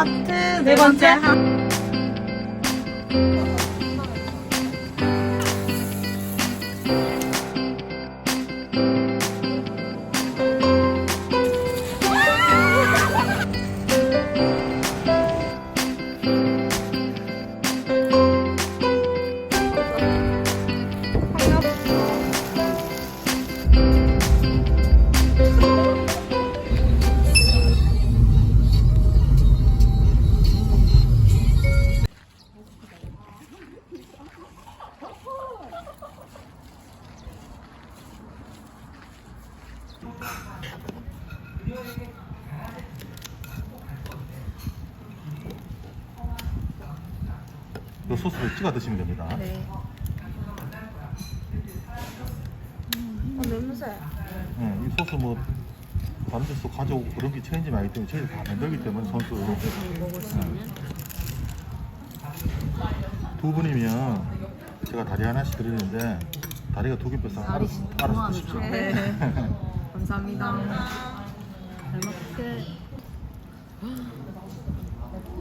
하트 네 번째 하트. 이 소스를 찍어 드시면 됩니다. 네. 냄새. 이 소스 뭐 다른 데서 가져오고 그런 게 체인지 많기 때문에 저희가 다 만들기 때문에 선수 먹을 수 있는. 두 분이면 제가 다리 하나씩 드리는데 다리가 두 개 빼서 알아서 드십시오. 네. 감사합니다. 잘 먹게.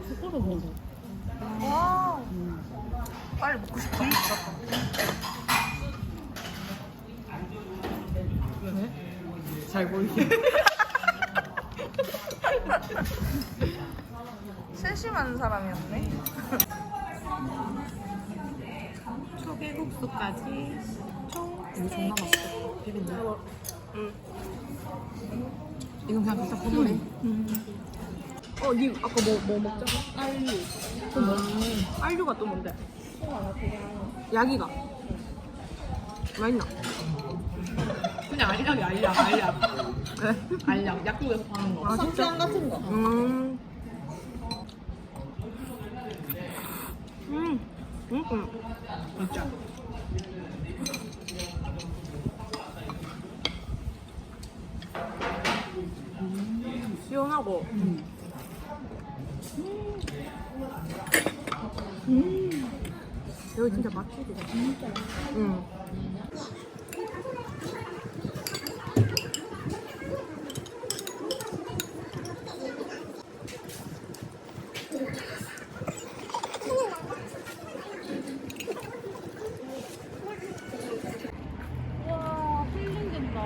초코로 먹어. 와. 빨리 먹고 싶어. 네? 잘 보이게. 세심한 사람이었네. 초계국수까지 총. 이거 존나 맛있어. 비린내. 이건 그냥 살짝 버무래. 니 아까 뭐 먹잖아? 알류. 또 뭐? 알류가 또 뭔데? 야기가. 맛있나? 그냥 알약이야, 알약. 네? 알약. 약국에서 파는 거. 석장 같은 거. 진짜. 시원하고. 여기 진짜 맛집이다. 진짜. 와, 힐링된다.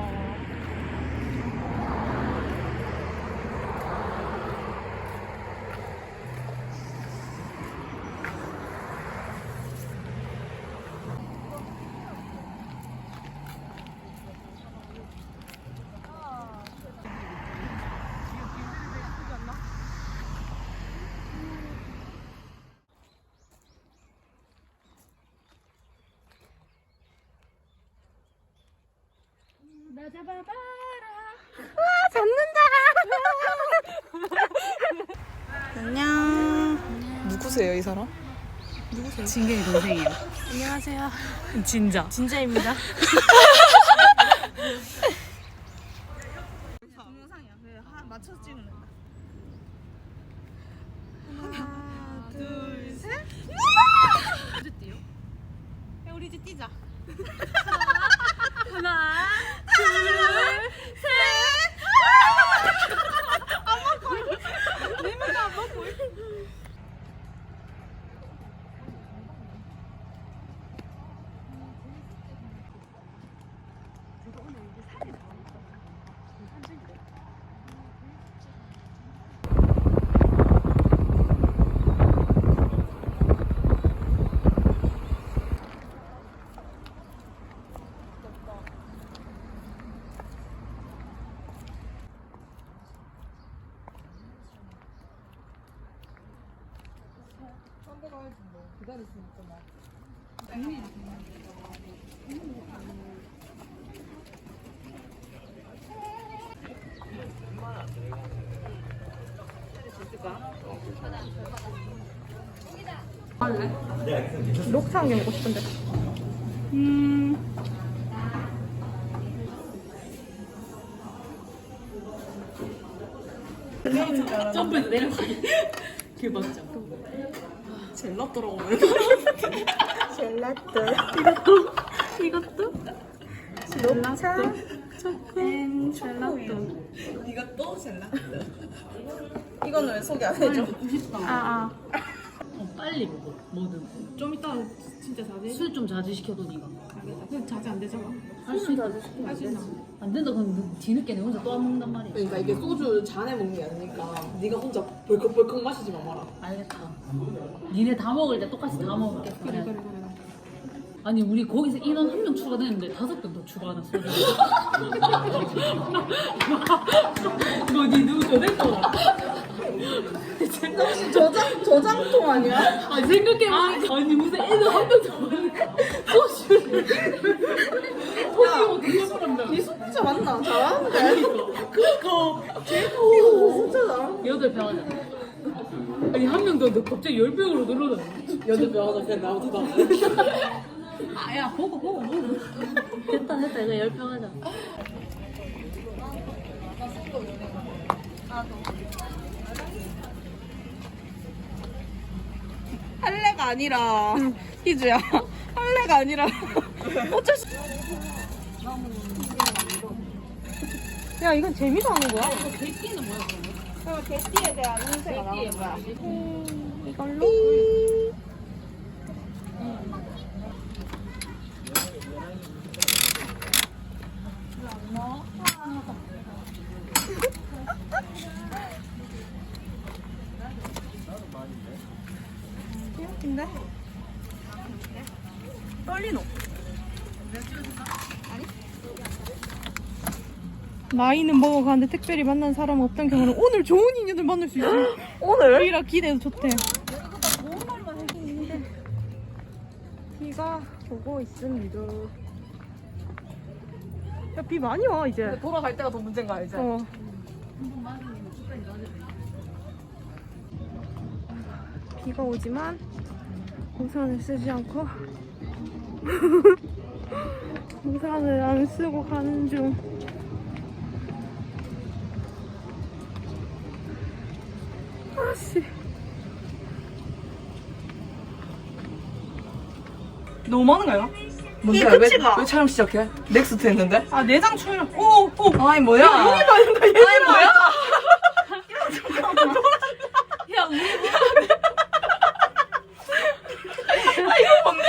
나 잡아봐라. 안녕. 누구세요, 이 사람? 진경이 동생이에요. 안녕하세요. 진짜. 진짜입니다. 동영상이야. 그래, 맞춰서 찍으면 된다. 하나, 둘, 셋. 언제 뛰어? 야, 우리 이제 뛰자. 하나, 녹차 한개 먹고 싶은데. 점프해서 내려가기. 개박점. 젤라또라고 왜 젤라또. 이것도 녹차. 젤라또. 이것도 젤라또. 이거는 왜 소개 안 해줘? 아. 빨리 먹어. 뭐든. 좀 이따 진짜 자제. 술 좀 자제 시켜도 니가. 근데 자제 안 되잖아. 술 자제 시키면 안 되지. 안 된다 그럼 뒤늦게 내 혼자 또 안 먹는단 말이야. 그러니까 이게 소주 잔에 먹는 게 아니니까 네가 혼자 벌컥벌컥 마시지만 마라. 알겠다. 니네 다 먹을 때 똑같이 다 먹을게. 그래. 아니 우리 거기서 인원 한 명 추가됐는데 5병 더 추가하나 소주. 이거 니 누구 전에 거야? 혹시 저장통 아니야? 아니 생각해보니까 아니 무슨 애들 한 명 더 먹으니까 소주를 소주 어떻게 먹는다. 네 숫자 맞나? 잘하는데? 그니까 이거 진짜 잘하는데? 8병 하자. 아니 한 명 더 갑자기 10병으로 늘어나. 여덟 명 하자 그냥 나부터 아야 보고 됐다 이거 10병 하자. 할래가 아니라 희주야 할래가 아니라 어쩔 수. 야 이건 재미로 하는 거야? 개띠는 뭐야 그러면? 그럼 개띠에 대한 운세가 나오는 거야. 이걸로. 귀엽긴데? 떨리노? 나이는 먹어가는데 특별히 만난 사람 없던 경우는 오늘 좋은 인연을 만날 수 있어. 오늘? 비라 기대도 좋대. 좋은 말만 하긴 있는데 비가 오고 있습니다. 야, 비 많이 와 이제. 돌아갈 때가 더 문제인가 이제. 비가 오지만 우산을 쓰지 않고 우산을 안 쓰고 가는 중. 아씨. 너무 많은가요? 뭔데? 왜 촬영 시작해? 넥스트 했는데? 아 내장 출혈. 오. 아이 뭐야? 여기 봐야 된다. 아이 뭐야? 야 우리 아 이거 뭔데?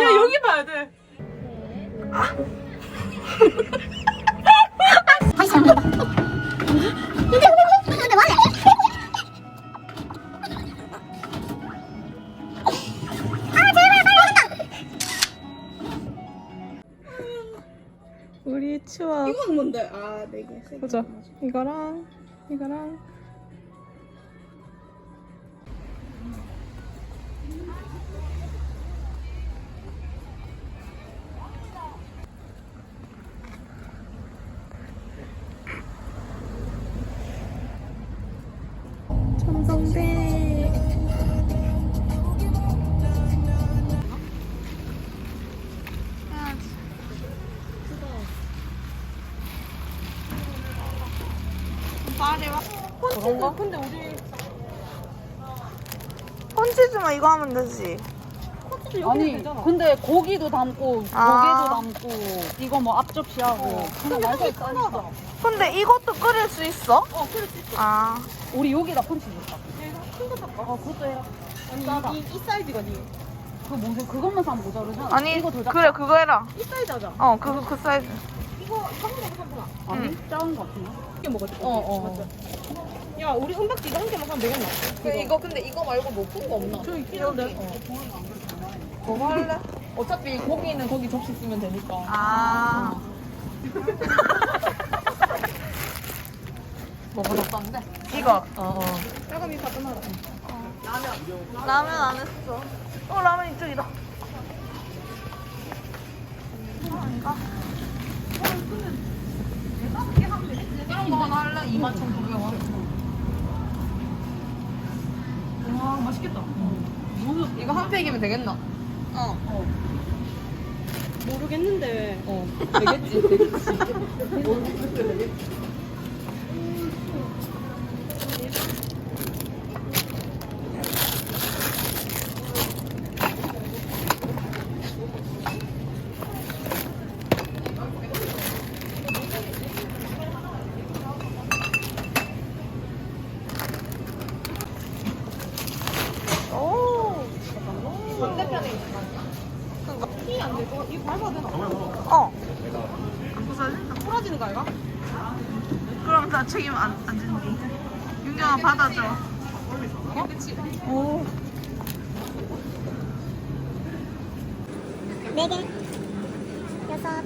야 여기 봐야 돼. 우리 추억. 이건 뭔데? 아 4개. 보자. 이거랑 이거랑. 첨성대. 그런 거? 근데 우리 콘치즈만 이거 하면 되지. 아니 근데 고기도 담고 아. 조개도 담고 이거 뭐 앞접시하고 그냥 말고 있어. 근데 이것도 끓일 수 있어? 끓일 수 있어. 아. 우리 여기다 펀치 줄까? 큰거 살까? 그것도 해라. 아니 이 사이즈가 니. 그 뭐지 그것만 사면 모자르잖아. 아니 이거 더 작다. 그래 그거 해라. 이 사이즈 하자. 그 사이즈. 이거 작은 거 사보라. 아니 작은 거 같은데. 이게 먹었지? 야 우리 은박지 이거 한 개만 사면 되겠나? 이거 근데 이거 말고 뭐 큰 거 없나? 저 있긴 한데. 그거 할래? 어차피 고기는 거기 접시 쓰면 되니까. 아. 먹어봤는데. 이거. 짜장면 다 끊어라. 라면 안 했어. 라면 이쪽이다. 다른 거 하나 할래? 21,900원. 와 맛있겠다. 이거 한 팩이면 되겠나? 모르겠는데. 되겠지. 모르겠는데 되겠지. 반대편에 있는 거 아니야? 키안 되고 이거 밟아야 되나? 어. 부서진다. 부러지는 거 아이가? 그럼 다 책임 안 진디. 윤경아 받아줘. 그치? 오. 4개, 6, 8.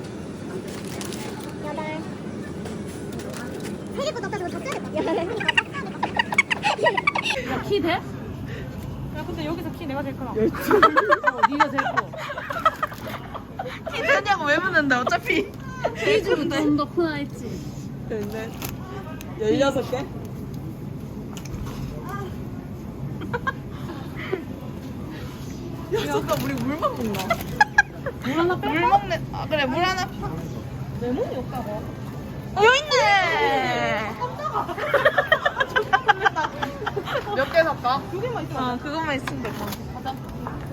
3개보다 없어지고 더 쪄야 될 것 같아. 키 돼? 야 근데 여기서 키 내가 제일 크나? 네가 제일 커. 키 되냐고 왜 묻는데 어차피. 키즈는 좀더 크나 했지. 근데 16개? 야, 잠깐 우리 물만 먹나? 물 하나 빼? 물 먹네. 아 그래 물 하나. 레몬이 없다고? 여기 있네. 몇 개 살까? 2개만 있어. 아 그것만 있으면 될 것 같아. 가자.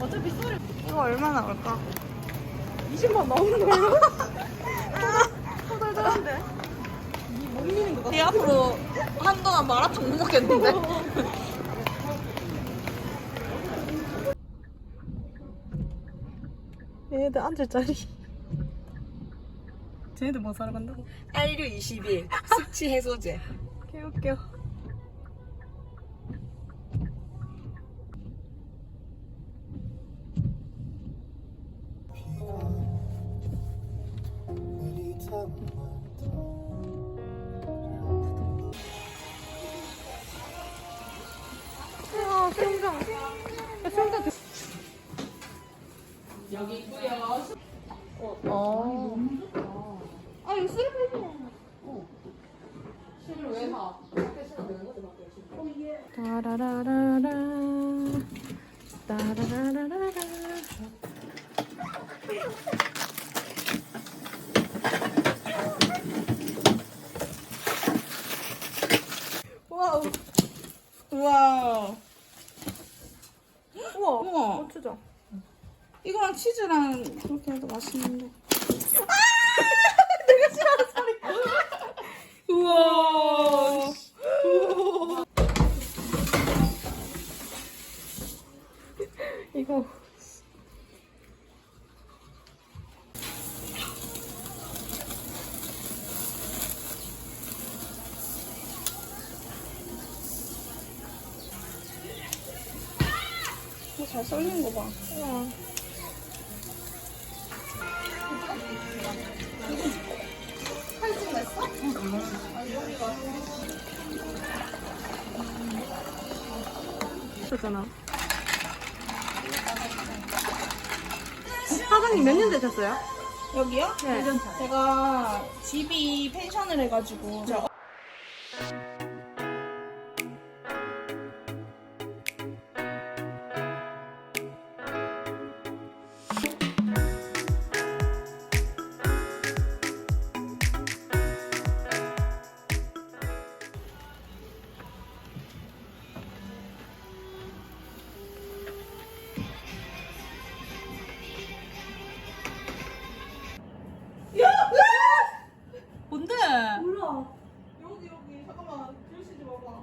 어차피 소리 이거 얼마나 나올까? 20만 나오는 거예요? 호달달한데. 못 미는 거 같아. 이 앞으로 한동안 마라탕 못 먹겠는데? 얘네들 앉을 자리. 쟤네들 뭐 사러 간다고? 한류 21 숙취 해소제. 개웃겨. 아, 수영장. 야, 수영장. 여기 있고요. 아, 이거 쓰레기. 따라라라라 따라라라라 와우. 우와. 우와 우와. 고추장. 이거랑 치즈랑 그렇게 해도 맛있는데. 우와. 이거 잘 썰린 거 봐. 우와. 잖아. 사장님 몇 년 되셨어요? 여기요? 네. 제가 집이 펜션을 해가지고 제가 뭔데? 몰라. 여기 잠깐만 들으시지 마봐.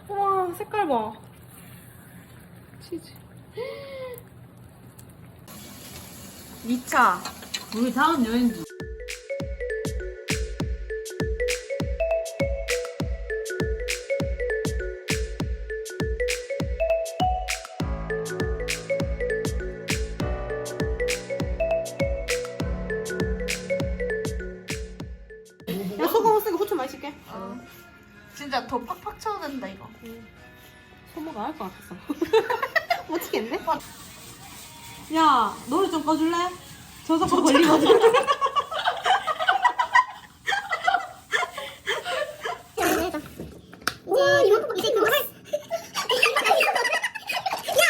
우와 색깔 봐. 치즈. 2차. 우리 다음 여행지. 야 소금 없으니까 후추 많이 씻게. 진짜 더 팍팍 쳐도 된다 이거. 소모가 할 것 같았어. 못 치겠네. 야 노래 좀 꺼줄래? 저 자꾸 걸리거든. 와, 이만큼 이제 그거 할. 야,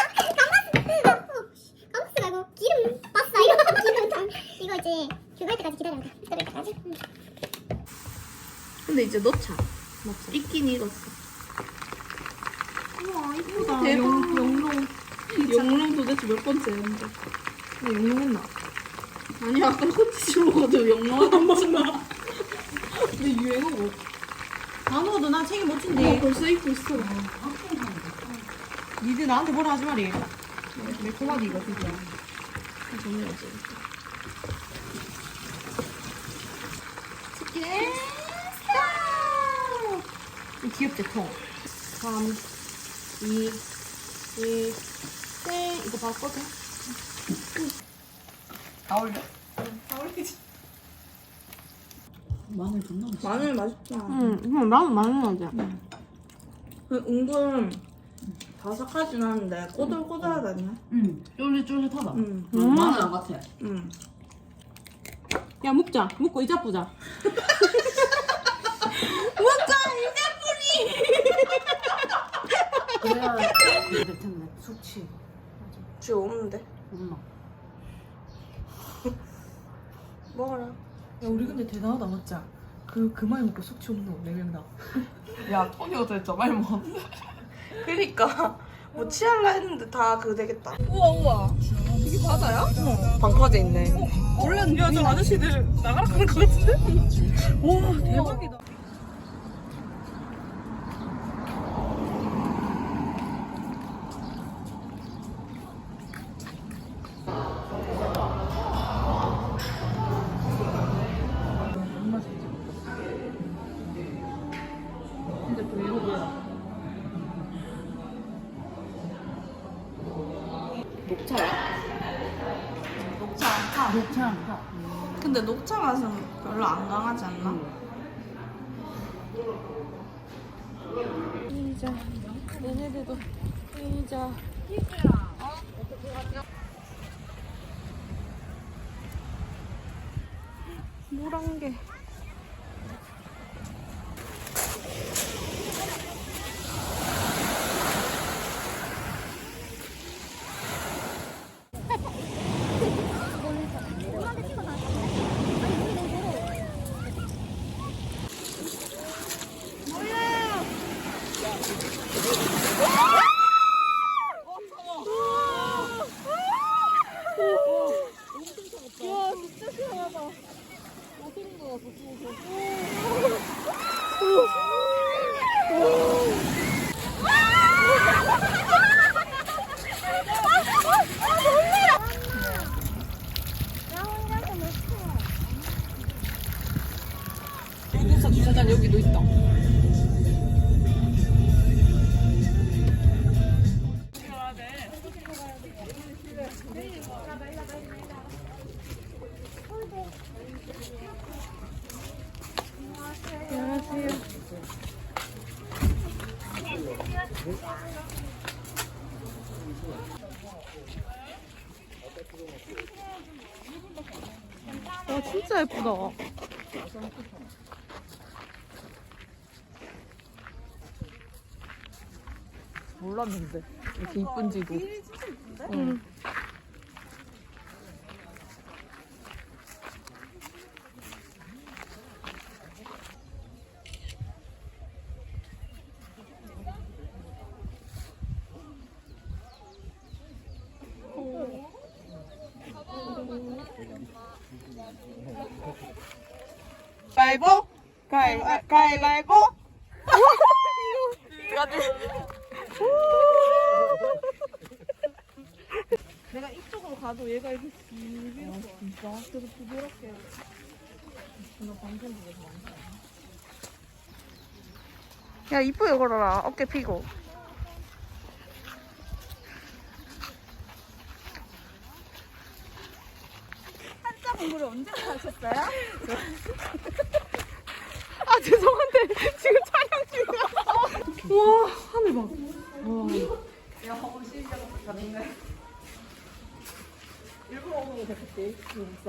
감바스 말고 기름 봤어. 이거 기름탕. 이거 이제 그거 할 때까지 기다려야 돼. 기다릴 때까지. 근데 이제 넣자. 익긴 익었어. 우와 이쁘다. 대박. 영롱. 영롱 도대체 몇 번째인데? 나 영롱했나? 아니 아까 콘치즈 먹어도 영롱하단 말이야. 근데 유행어고. 다 넣어도 난 책임 못 어, 진대. 벌써 입고 있어. 니들 나한테 뭐라 하지 말이. 매콤하게 이거 진짜. 이 귀엽지, 통. 3, 2, 1, 땡. 이거 바로 꺼져. 마늘 존나 맛있어. 마늘 맛있다. 응, 나는 많이 나지. 은근 바삭하진 않은데 꼬들꼬들하다냐? 응, 쫄깃쫄깃하다. 응. 마늘 안 같아. 응. 야, 먹자. 먹고 이자 보자. 그래야 될 텐데. 숙취. 지금 없는데? 엄마. 먹어라. 야, 우리 근데 대단하다, 맞지? 그 많이 먹고 숙취 없는 거 4명 다. 야, 톤이 어쩌했죠? 많이 먹었는데. 그니까. 뭐 취할라 했는데 다 그거 되겠다. 우와. 이게 바다야? 방파제 있네. 원래는 야, 저 아저씨들 나가라 하는 것 같은데? 와, 대박이다. 녹차 않다. 근데 녹차 맛은 별로 안 강하지 않나? 이자. 얘네들도 이자. 노란 게. 주차장 여기도 있다. 안녕하세요. 와, 진짜 예쁘다. 몰랐는데 이렇게 이쁜지도. 응. 가위바위보? 가위바위보? 내가 이쪽으로 가도 얘가 이렇게 비비었어. 진짜? 그래서 부드럽게. 야, 이쁘게 걸어라. 어깨 피고. 한자 공부를 언제 하셨어요? 아, 죄송한데 지금 촬영 중이야. 와, 하늘 봐. 와. 야, 허벅 실려고 갔네. 일부러 오는 거 됐겠지, 진짜.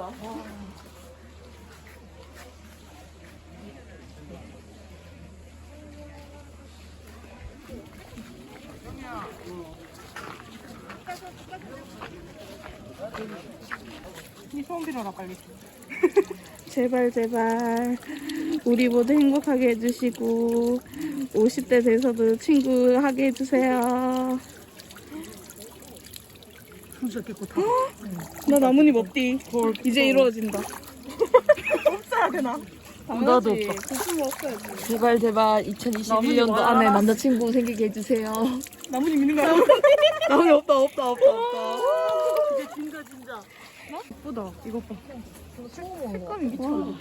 니 소원 빌어라, 빨리. 제발 제발 우리 모두 행복하게 해주시고 50대 돼서도 친구 하게 해주세요. 나 나뭇잎 없디. 이제 이루어진다. 없어야 되나? 나도 없다. 고수가 없어야지. 제발 2021년도 안에 남자친구 생기게 해주세요. 나뭇잎 있는 거야? 나머지 없다. 진짜. 예쁘다. 이거 봐. 색감이 미쳤어.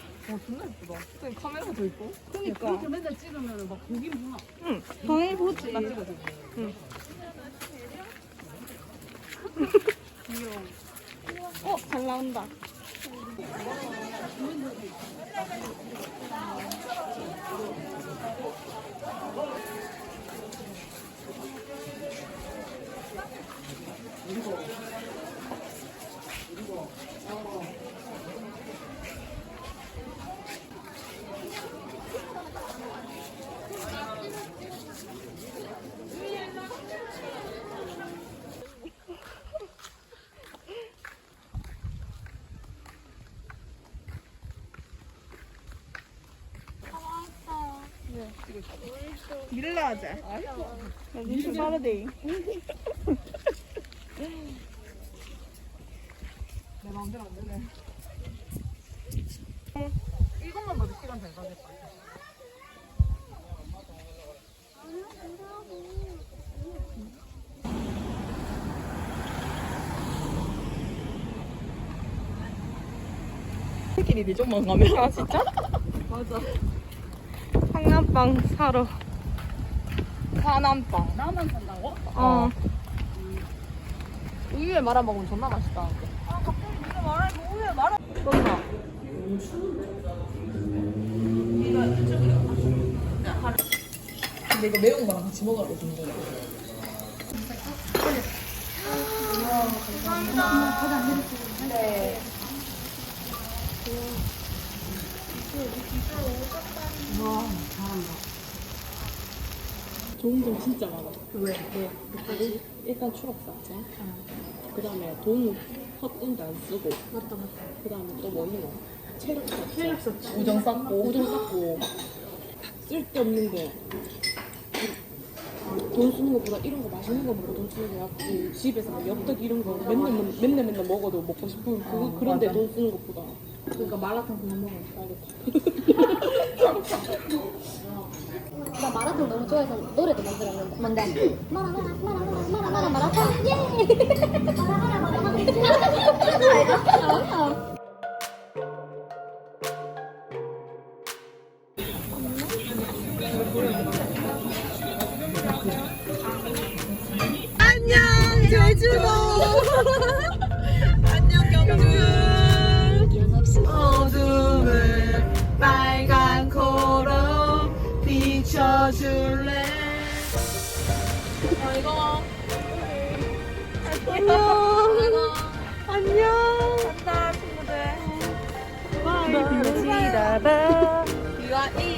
존나 예쁘다. 카메라가 더 예뻐? 그니까. 그렇게 맨날 찍으면 막 보긴 보나. 응. 당연히 보지. 나 찍어줘. 잘 나온다. 밀라하자. 민수 빠르대. 내 마음대로 안 되네. 이것만 봐도 시간 잘 가겠다. 끼리 네 좀만 가면. 아 진짜? 맞아. 상남빵 사러. 사남빵. 나만 산다고? 어. 우유에 말아 먹으면 존나 맛있다. 근데 이거 매운 거랑 같이 먹으라고 준 거야. 좋은 점 진짜 많아. 왜? 뭐지? 일단 추억사자. 그 다음에 돈 헛돈도 안 쓰고. 맞다. 그 다음에 또 뭐 있는 거? 체력사. 우정 쌓고. 쓸데없는데. 돈 쓰는 것보다 이런 거 맛있는 거 먹고 돈 쓰는 게 낫지. 집에서 막 엽떡 이런 거 맨날 먹어도 먹고 싶은 그런데 돈 쓰는 것보다. 그러니까 마라탕 그냥 먹어야겠다. 나 마라탕 너무 좋아해서 노래도 만들었는데. 뭔데? 마라탕 예! 마라탕. 안녕 제주도. 안녕 경주. 어둠을 빨간 코로 비춰줄래. 이거. 안녕. 간다 친구들. 바이. 비가 이